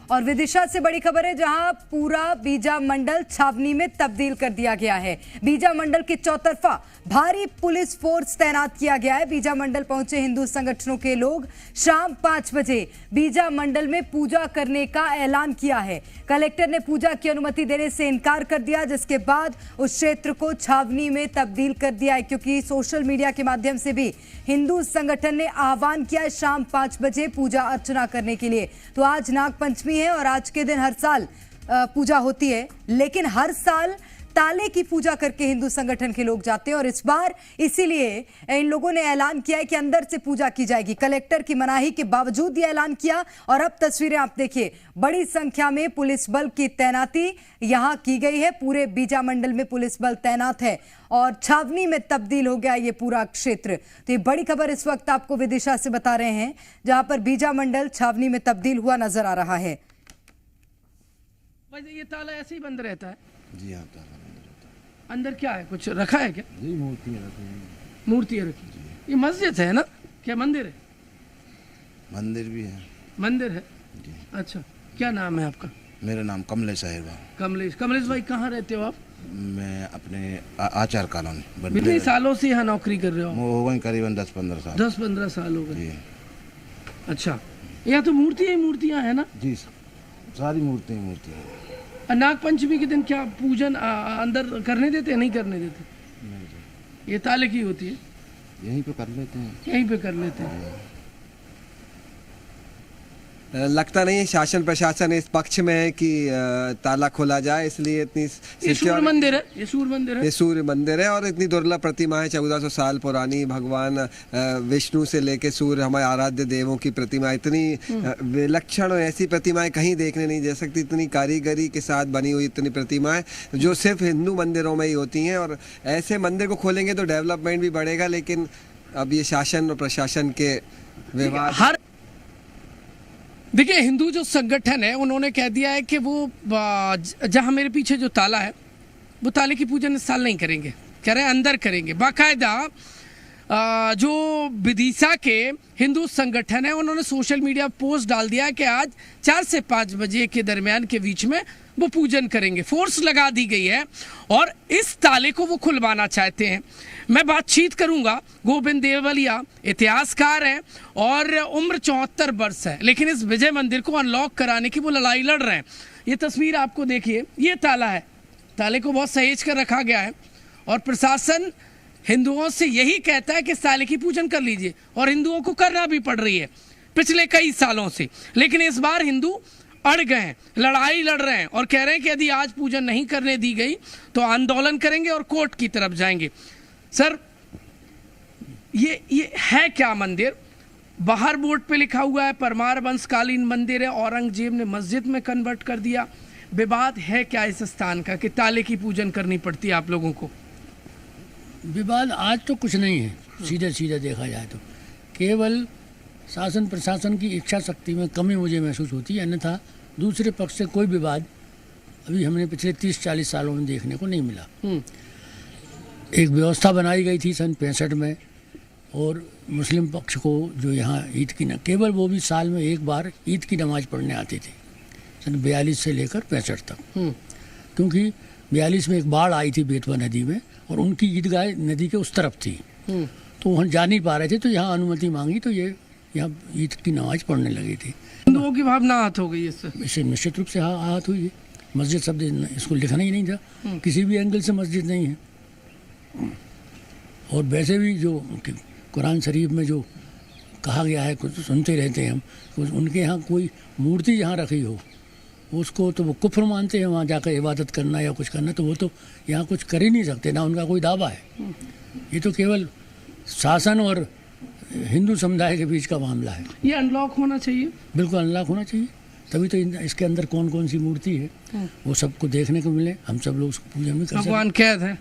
और विदिशा से बड़ी खबर है, जहां पूरा बीजा मंडल छावनी में तब्दील कर दिया गया है। बीजा मंडल की चौतरफा भारी पुलिस फोर्स तैनात किया गया है। बीजा मंडल पहुंचे हिंदू संगठनों के लोग शाम 5 बजे बीजा मंडल में पूजा करने का ऐलान किया है। कलेक्टर ने पूजा की अनुमति देने से इनकार कर दिया, जिसके बाद उस क्षेत्र को छावनी में तब्दील कर दिया है, क्योंकि सोशल मीडिया के माध्यम से भी हिंदू संगठन ने आह्वान किया है शाम 5 बजे पूजा अर्चना करने के लिए। तो आज नाग पंचमी है और आज के दिन हर साल पूजा होती है, लेकिन हर साल ताले की पूजा करके हिंदू संगठन के लोग जाते हैं और इस बार इसीलिए इन लोगों ने ऐलान किया है कि अंदर से पूजा की जाएगी। कलेक्टर की मनाही के बावजूद ये ऐलान किया और अब तस्वीरें आप देखिए, बड़ी संख्या में पुलिस बल की तैनाती यहां की गई है। पूरे बीजा मंडल में पुलिस बल तैनात है और छावनी में तब्दील हो गया ये पूरा क्षेत्र। तो ये बड़ी खबर इस वक्त आपको विदिशा से बता रहे हैं, जहां पर बीजा मंडल छावनी में तब्दील हुआ नजर आ रहा है। ये ताला ऐसे ही बंद रहता है? जी हाँ, ताला बंद रहता है। अंदर क्या है, कुछ रखा है क्या? जी, मूर्तियाँ रखी हैं। मूर्तियाँ रखी। ये मस्जिद है ना, क्या मंदिर है? मंदिर भी है। मंदिर है जी। अच्छा, क्या नाम है आपका? मेरा नाम कमलेश साहिबा। कमलेश भाई, कहाँ रहते हो आप? मैं अपने आचार कॉलोनी। कितने सालों से यहाँ नौकरी कर रहे हो? हो गए करीबन 10-15 साल। 10-15 साल हो गए। जी। अच्छा, यहाँ तो मूर्तियाँ है ना? जी, सारी मूर्तियाँ। नाग पंचमी के दिन क्या पूजन अंदर करने देते हैं? नहीं करने देते? नहीं। ये ताले की होती है? यहीं पे कर लेते हैं। यहीं पे कर लेते हैं। लगता नहीं है शासन प्रशासन इस पक्ष में है कि ताला खोला जाए, इसलिए इतनी ये सूर्य मंदिर है। ये सूर्य मंदिर है और इतनी दुर्लभ प्रतिमा है, 1400 साल पुरानी। भगवान विष्णु से लेके सूर्य, हमारे आराध्य देवों की प्रतिमा, इतनी विलक्षण और ऐसी प्रतिमाएं कहीं देखने नहीं जा सकती। इतनी कारीगरी के साथ बनी हुई इतनी प्रतिमाएं जो सिर्फ हिंदू मंदिरों में ही होती हैं। और ऐसे मंदिर को खोलेंगे तो डेवलपमेंट भी बढ़ेगा, लेकिन अब ये शासन और प्रशासन के व्यवहार। देखिए, हिंदू जो संगठन है उन्होंने कह दिया है कि वो जहां मेरे पीछे जो ताला है वो ताले की पूजन इस साल नहीं करेंगे, कह रहे हैं अंदर करेंगे। बाकायदा जो विदिशा के हिंदू संगठन है उन्होंने सोशल मीडिया पोस्ट डाल दिया है कि आज 4 से 5 बजे के दरमियान के बीच में वो पूजन करेंगे। फोर्स लगा दी गई है और इस ताले को वो खुलवाना चाहते हैं। मैं बातचीत करूंगा, गोविंद देवलिया इतिहासकार हैं और उम्र 74 वर्ष है, लेकिन इस विजय मंदिर को अनलॉक कराने की वो लड़ाई लड़ रहे हैं। ये तस्वीर आपको देखिए, ये ताला है, ताले को बहुत सहेज कर रखा गया है और प्रशासन हिंदुओं से यही कहता है कि इस ताले की पूजन कर लीजिए और हिंदुओं को करना भी पड़ रही है पिछले कई सालों से। लेकिन इस बार हिंदू अड़ गए हैं, लड़ाई लड़ रहे हैं और कह रहे हैं कि यदि आज पूजन नहीं करने दी गई तो आंदोलन करेंगे और कोर्ट की तरफ जाएंगे। सर, ये है क्या मंदिर? बाहर बोर्ड पे लिखा हुआ है परमार वंशकालीन मंदिर है, औरंगजेब ने मस्जिद में कन्वर्ट कर दिया। विवाद है क्या इस स्थान का कि ताले की पूजन करनी पड़ती है आप लोगों को? विवाद आज तो कुछ नहीं है, सीधे देखा जाए तो केवल शासन प्रशासन की इच्छा शक्ति में कमी मुझे महसूस होती है, अन्यथा दूसरे पक्ष से कोई विवाद अभी हमने पिछले 30-40 सालों में देखने को नहीं मिला। एक व्यवस्था बनाई गई थी सन 65 में और मुस्लिम पक्ष को जो यहाँ ईद की न केवल वो भी साल में एक बार ईद की नमाज़ पढ़ने आती थी सन 42 से लेकर 65 तक, क्योंकि 42 में एक बाढ़ आई थी बेतवा नदी में और उनकी ईदगाह नदी के उस तरफ थी, तो वहाँ जा नहीं पा रहे थे, तो यहाँ अनुमति मांगी तो ये यहाँ ईद की नमाज पढ़ने लगी थी। हिंदुओं की भावना आहत हो गई इससे निश्चित रूप से आहत हुई है। मस्जिद शब्द इसको लिखना ही नहीं था, किसी भी एंगल से मस्जिद नहीं है। और वैसे भी जो कुरान शरीफ में जो कहा गया है, कुछ सुनते रहते हैं हम, उनके यहाँ कोई मूर्ति यहाँ रखी हो उसको तो वो कुफ्र मानते हैं, वहाँ जाकर इबादत करना या कुछ करना, तो वो तो यहाँ कुछ कर ही नहीं सकते, ना उनका कोई दावा है। ये तो केवल शासन और हिंदू समुदाय के बीच का मामला है। ये अनलॉक होना चाहिए, बिल्कुल अनलॉक होना चाहिए, तभी तो इसके अंदर कौन कौन सी मूर्ति है वो सबको देखने को मिले, हम सब लोग उसको पूजा भी कर सकते। भगवान कैद है।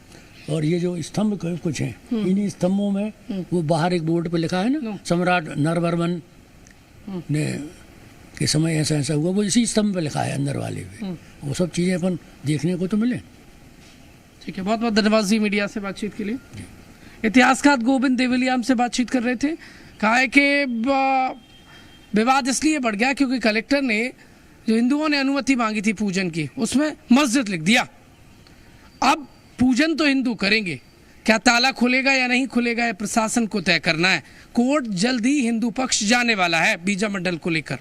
और ये जो स्तंभ कुछ हैं, इन्हीं स्तंभों में वो बाहर एक बोर्ड पे लिखा है ना, सम्राट नरवर्मन ने के समय ऐसा ऐसा हुआ, वो इसी स्तंभ पे लिखा है अंदर वाले पे। वो सब चीज़ें अपन देखने को तो मिले। ठीक है, बहुत बहुत धन्यवाद जी मीडिया से बातचीत के लिए। इतिहासकार गोविंद देवलिया हमसे बातचीत कर रहे थे। कहा है कि विवाद इसलिए बढ़ गया क्योंकि कलेक्टर ने जो हिंदुओं ने अनुमति मांगी थी पूजन की, उसमें मस्जिद लिख दिया। अब पूजन तो हिंदू करेंगे, क्या ताला खुलेगा या नहीं खुलेगा, यह प्रशासन को तय करना है। कोर्ट जल्द ही हिंदू पक्ष जाने वाला है बीजा मंडल को लेकर।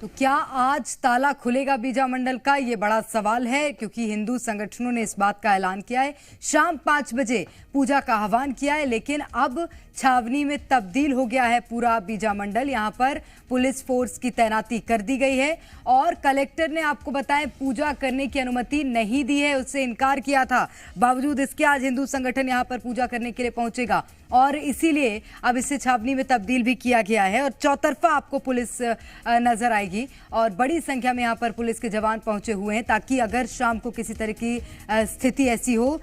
तो क्या आज ताला खुलेगा बीजा मंडल का, ये बड़ा सवाल है, क्योंकि हिंदू संगठनों ने इस बात का ऐलान किया है, शाम 5 बजे पूजा का आह्वान किया है, लेकिन अब छावनी में तब्दील हो गया है पूरा बीजा मंडल। यहां पर पुलिस फोर्स की तैनाती कर दी गई है और कलेक्टर ने आपको बताएं पूजा करने की अनुमति नहीं दी है, उससे इनकार किया था। बावजूद इसके आज हिंदू संगठन यहां पर पूजा करने के लिए पहुंचेगा और इसीलिए अब इसे छावनी में तब्दील भी किया गया है और चौतरफा आपको पुलिस नजर आएगी और बड़ी संख्या में यहां पर पुलिस के जवान पहुंचे हुए हैं, ताकि अगर शाम को किसी तरह की स्थिति ऐसी हो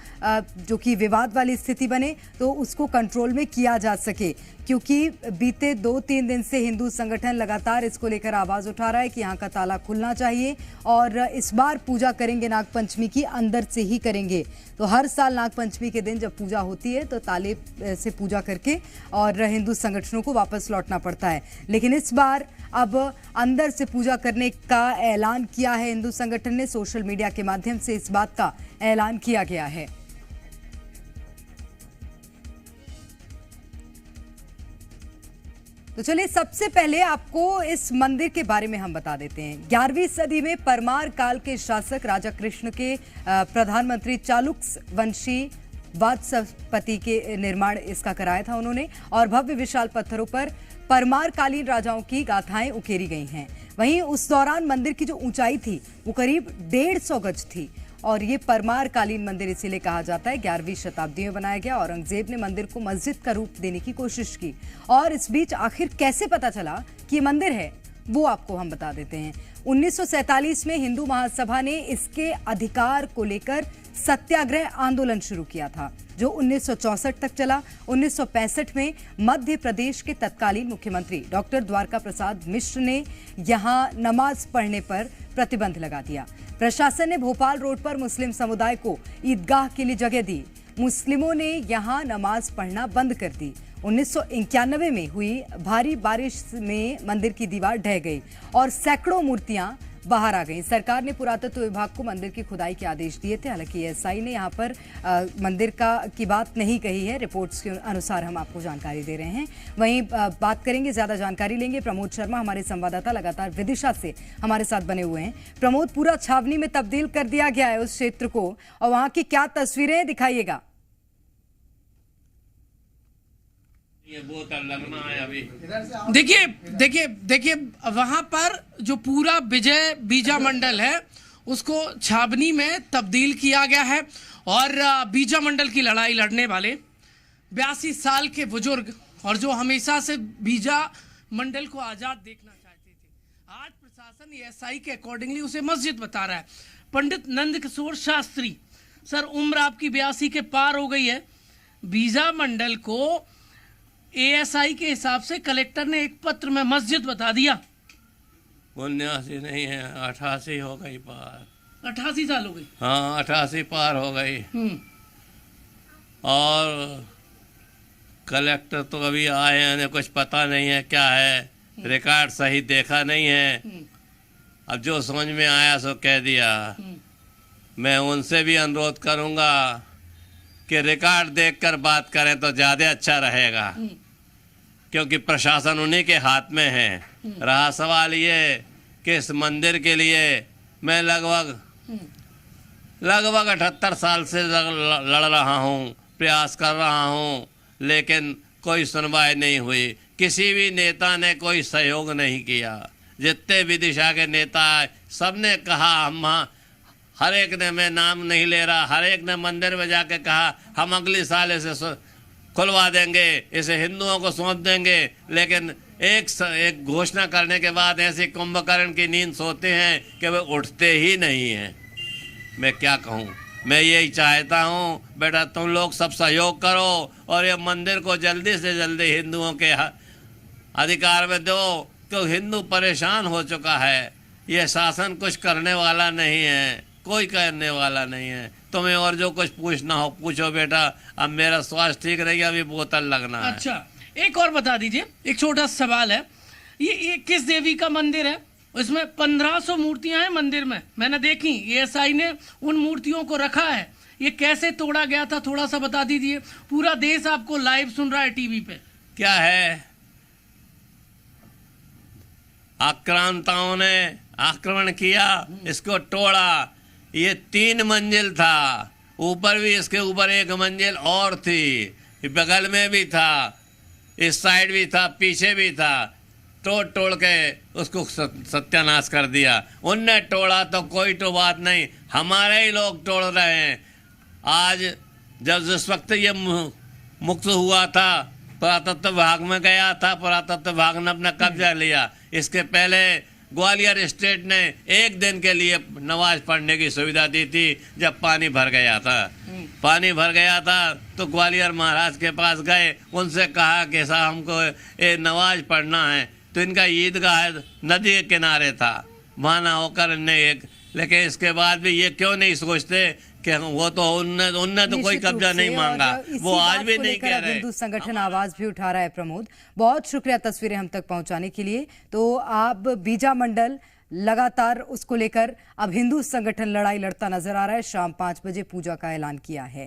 जो कि विवाद वाली स्थिति बने तो उसको कंट्रोल में किया जा सके। क्योंकि बीते 2-3 दिन से हिंदू संगठन लगातार इसको लेकर आवाज उठा रहा है कि यहाँ का ताला खुलना चाहिए और इस बार पूजा करेंगे नागपंचमी की अंदर से ही करेंगे। तो हर साल नागपंचमी के दिन जब पूजा होती है तो ताले से पूजा करके और हिंदू संगठनों को वापस लौटना पड़ता है, लेकिन इस बार अब अंदर से पूजा करने का ऐलान किया है हिंदू संगठन ने। सोशल मीडिया के माध्यम से इस बात का ऐलान किया गया है। तो चलिए सबसे पहले आपको इस मंदिर के बारे में हम बता देते हैं। 11वीं सदी में परमार काल के शासक राजा कृष्ण के प्रधानमंत्री चालुक्य वंशी वाचस्पति के निर्माण इसका कराया था उन्होंने और भव्य विशाल पत्थरों पर परमार कालीन राजाओं की गाथाएं उकेरी गई हैं। वहीं उस दौरान मंदिर की जो ऊंचाई थी वो करीब 150 गज थी और ये परमार कालीन मंदिर इसीलिए कहा जाता है। 11वीं शताब्दी में बनाया गया। औरंगजेब ने मंदिर को मस्जिद का रूप देने की कोशिश की और इस बीच आखिर कैसे पता चला कि ये मंदिर है वो आपको हम बता देते हैं। 1947 में हिंदू महासभा ने इसके अधिकार को लेकर सत्याग्रह आंदोलन शुरू किया था जो 1964 तक चला। 1965 में मध्य प्रदेश के तत्कालीन मुख्यमंत्री डॉक्टर द्वारका प्रसाद मिश्र ने यहां नमाज पढ़ने पर प्रतिबंध लगा दिया। प्रशासन ने भोपाल रोड पर मुस्लिम समुदाय को ईदगाह के लिए जगह दी। मुस्लिमों ने यहां नमाज पढ़ना बंद कर दी। 1991 में हुई भारी बारिश में मंदिर की दीवार ढह गई और सैकड़ों मूर्तियां बाहर आ गई। सरकार ने पुरातत्व विभाग को मंदिर की खुदाई के आदेश दिए थे। हालांकि एसआई ने यहां पर मंदिर की बात नहीं कही है। रिपोर्ट्स के अनुसार हम आपको जानकारी दे रहे हैं। वहीं बात करेंगे, ज्यादा जानकारी लेंगे। प्रमोद शर्मा हमारे संवाददाता लगातार विदिशा से हमारे साथ बने हुए हैं। प्रमोद, पूरा छावनी में तब्दील कर दिया गया है उस क्षेत्र को और वहां की क्या तस्वीरें दिखाइएगा? ये बोतल लगना है अभी। देखिए वहां पर जो पूरा विजय बीजा मंडल है उसको छावनी में तब्दील किया गया है और बीजा मंडल की लड़ाई लड़ने वाले 82 साल के बुजुर्ग और जो हमेशा से बीजा मंडल को आजाद देखना चाहते थे, आज प्रशासन एसआई के अकॉर्डिंगली उसे मस्जिद बता रहा है। पंडित नंद किशोर शास्त्री सर, उम्र आपकी 82 के पार हो गई है। बीजा मंडल को एएसआई के हिसाब से कलेक्टर ने एक पत्र में मस्जिद बता दिया। 79 नहीं है, 88 हो गई पार। 88 साल हो गई। हाँ, 88 पार हो गई। और कलेक्टर तो अभी आए हैं, कुछ पता नहीं है क्या है, रिकॉर्ड सही देखा नहीं है। अब जो समझ में आया सो कह दिया। मैं उनसे भी अनुरोध करूंगा कि रिकॉर्ड देखकर बात करें तो ज़्यादा अच्छा रहेगा, क्योंकि प्रशासन उन्हीं के हाथ में है। रहा सवाल ये कि इस मंदिर के लिए मैं लगभग 78 साल से लड़ रहा हूँ, प्रयास कर रहा हूँ, लेकिन कोई सुनवाई नहीं हुई। किसी भी नेता ने कोई सहयोग नहीं किया। जितने विदिशा के नेता सबने कहा, हम हर एक ने, मैं नाम नहीं ले रहा, हर एक ने मंदिर में जाके कहा हम अगली साल इसे खुलवा देंगे, इसे हिंदुओं को सौंप देंगे। लेकिन एक घोषणा करने के बाद ऐसे कुंभकर्ण की नींद सोते हैं कि वे उठते ही नहीं हैं। मैं क्या कहूँ, मैं यही चाहता हूँ बेटा तुम लोग सब सहयोग करो और ये मंदिर को जल्दी से जल्दी हिंदुओं के अधिकार में दो, क्योंकि हिंदू परेशान हो चुका है। ये शासन कुछ करने वाला नहीं है, कोई करने वाला नहीं है। तुम्हें और जो कुछ पूछना हो पूछो बेटा। अब मेरा स्वास्थ्य ठीक रहेगा, अभी बोतल लगना है। अच्छा, एक और बता दीजिए, एक छोटा सवाल है। ये किस देवी का मंदिर है? इसमें 1500 मूर्तियां हैं मंदिर में, मैंने देखी। एएसआई ने उन मूर्तियों को रखा है। ये कैसे तोड़ा गया था थोड़ा सा बता दीजिए। पूरा देश आपको लाइव सुन रहा है टीवी पे। क्या है, आक्रांताओं ने आक्रमण किया, इसको तोड़ा। ये 3 मंजिल था, ऊपर भी इसके ऊपर 1 मंजिल और थी, बगल में भी था, इस साइड भी था, पीछे भी था। तोड़ के उसको सत्यानाश कर दिया। उनने तोड़ा तो कोई तो बात नहीं, हमारे ही लोग तोड़ रहे हैं। आज जब जिस वक्त ये मुक्त हुआ था, पुरातत्व विभाग में गया था, पुरातत्व विभाग ने अपना कब्जा लिया। इसके पहले ग्वालियर स्टेट ने 1 दिन के लिए नमाज पढ़ने की सुविधा दी थी जब पानी भर गया था। पानी भर गया था तो ग्वालियर महाराज के पास गए, उनसे कहा कि साहब हमको ये नमाज पढ़ना है। तो इनका ईदगाह नदी के किनारे था, वहाँ ना होकर लेकिन इसके बाद भी ये क्यों नहीं सोचते कि वो तो उनने तो कोई कब्जा नहीं मांगा, वो आज भी नहीं कह रहे। हिंदू संगठन आवाज भी उठा रहा है। प्रमोद, बहुत शुक्रिया तस्वीरें हम तक पहुंचाने के लिए। तो आप बीजा मंडल लगातार उसको लेकर अब हिंदू संगठन लड़ाई लड़ता नजर आ रहा है। शाम 5 बजे पूजा का ऐलान किया है।